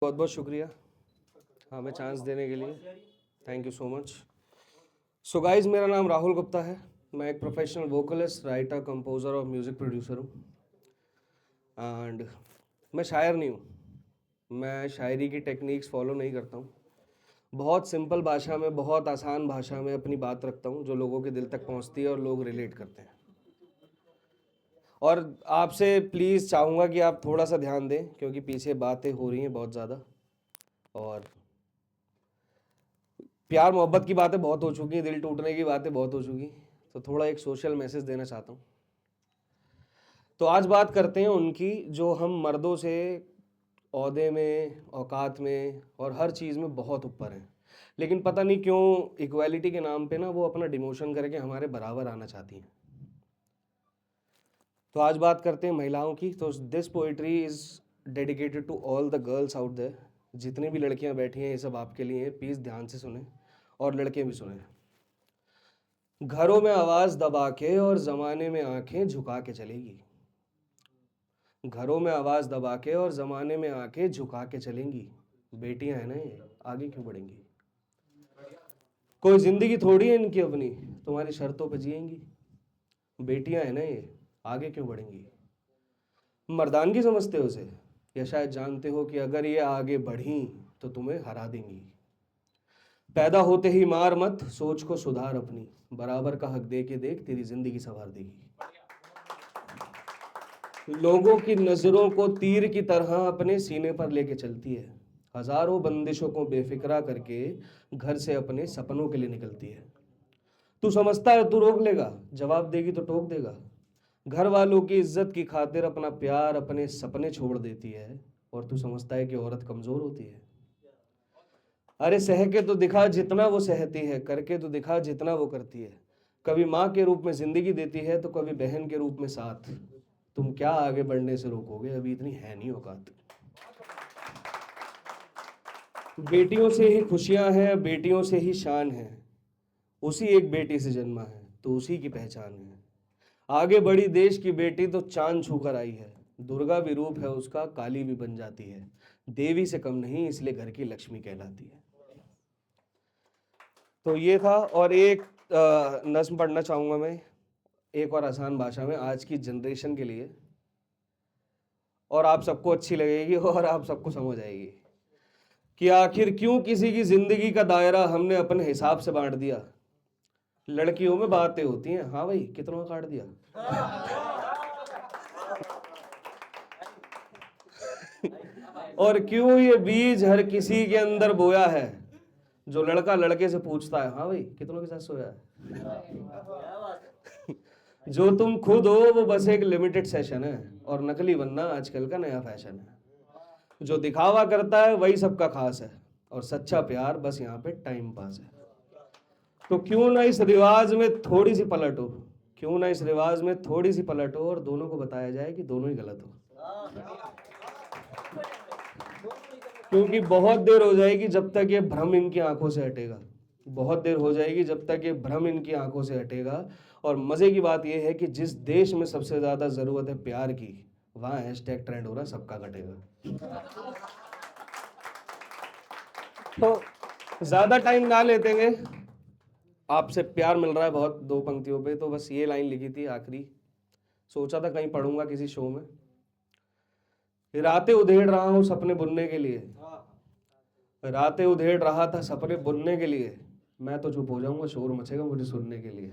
बहुत बहुत शुक्रिया हमें चांस देने के लिए। Thank you so much. So guys, मेरा नाम राहुल गुप्ता है। मैं एक प्रोफेशनल वोकलिस्ट, राइटर, कंपोज़र और म्यूज़िक प्रोड्यूसर हूँ। एंड मैं शायर नहीं हूँ। मैं शायरी की टेक्निक्स फॉलो नहीं करता हूँ। बहुत सिंपल भाषा में, बहुत आसान भाषा में अपनी बात रखता हूँ जो लोगों के दिल तक पहुँचती है और लोग रिलेट करते हैं। और आपसे प्लीज़ चाहूँगा कि आप थोड़ा सा ध्यान दें, क्योंकि पीछे बातें हो रही हैं बहुत ज़्यादा, और प्यार मोहब्बत की बातें बहुत हो चुकी हैं, दिल टूटने की बातें बहुत हो चुकी, तो थोड़ा एक सोशल मैसेज देना चाहता हूँ। तो आज बात करते हैं उनकी जो हम मर्दों से ओहदे में, औकात में और हर चीज़ में बहुत ऊपर हैं, लेकिन पता नहीं क्यों इक्वालिटी के नाम पे ना वो अपना डिमोशन करके हमारे बराबर आना चाहती हैं। तो आज बात करते हैं महिलाओं की। तो this poetry is dedicated to all the girls out there. जितनी भी लड़कियां बैठी हैं ये सब आपके लिए हैं, प्लीज़ ध्यान से सुने और लड़के भी सुने। घरों में आवाज़ दबा के और ज़माने में आंखें झुका के चलेगी। घरों में आवाज़ दबा के और ज़माने में आंखें झुका के चलेंगी। बेटियां हैं ना ये, आगे क्यों बढ़ेंगी? कोई ज़िंदगी थोड़ी है इनकी अपनी, तुम्हारी शर्तों पे जिएंगी। बेटियां हैं ना ये, आगे क्यों बढ़ेंगी? मर्दानगी समझते हो उसे, या शायद जानते हो कि अगर ये आगे बढ़ी तो तुम्हें हरा देंगी। पैदा होते ही मार मत, सोच को सुधार अपनी, बराबर का हक दे के देख, तेरी जिंदगी संवार देगी। लोगों की नजरों को तीर की तरह अपने सीने पर लेके चलती है। हजारों बंदिशों को बेफिक्रा करके घर से अपने सपनों के लिए निकलती है। तू समझता है तू रोक लेगा, जवाब देगी तो टोक देगा। घर वालों की इज्जत की खातिर अपना प्यार, अपने सपने छोड़ देती है, और तू समझता है कि औरत कमजोर होती है। अरे सह के तो दिखा जितना वो सहती है, करके तो दिखा जितना वो करती है। कभी माँ के रूप में जिंदगी देती है तो कभी बहन के रूप में साथ। तुम क्या आगे बढ़ने से रोकोगे, अभी इतनी है नहीं औकात। बेटियों से ही खुशियां हैं, बेटियों से ही शान है। उसी एक बेटी से जन्मा है तो उसी की पहचान है। आगे बढ़ी देश की बेटी तो चांद छूकर आई है। दुर्गा भी रूप है उसका, काली भी बन जाती है। देवी से कम नहीं, इसलिए घर की लक्ष्मी कहलाती है। तो ये था। और एक नज्म पढ़ना चाहूँगा मैं, एक और आसान भाषा में, आज की जनरेशन के लिए, और आप सबको अच्छी लगेगी और आप सबको समझ आएगी कि आखिर क्यों किसी की जिंदगी का दायरा हमने अपने हिसाब से बांट दिया। लड़कियों में बातें होती हैं, हाँ भाई कितना काट दिया। और क्यों ये बीज हर किसी के अंदर बोया है, जो लड़का लड़के से पूछता है, हाँ भाई कितनों के साथ सोया है। जो तुम खुद हो वो बस एक लिमिटेड सेशन है, और नकली बनना आजकल का नया फैशन है। जो दिखावा करता है वही सबका खास है, और सच्चा प्यार बस यहाँ पे टाइम पास है। तो क्यों ना इस रिवाज में थोड़ी सी पलट हो, क्यों ना इस रिवाज में थोड़ी सी पलट हो, और दोनों को बताया जाए कि दोनों ही गलत हो। क्योंकि बहुत देर हो जाएगी जब तक ये भ्रम इनकी आंखों से हटेगा। बहुत देर हो जाएगी जब तक ये भ्रम इनकी आंखों से हटेगा। और मजे की बात यह है कि जिस देश में सबसे ज्यादा जरूरत है प्यार की, वहां हैशटैग ट्रेंड हो रहा, सबका घटेगा। तो ज्यादा टाइम ना लेते हुए, आपसे प्यार मिल रहा है बहुत दो पंक्तियों पे, तो बस ये लाइन लिखी थी आखिरी, सोचा था कहीं पढ़ूंगा किसी शो में। रातें उधेड़ रहा हूं सपने बुनने के लिए, रातें उधेड़ रहा था सपने बुनने के लिए, मैं तो चुप हो जाऊंगा, शोर मचेगा मुझे सुनने के लिए।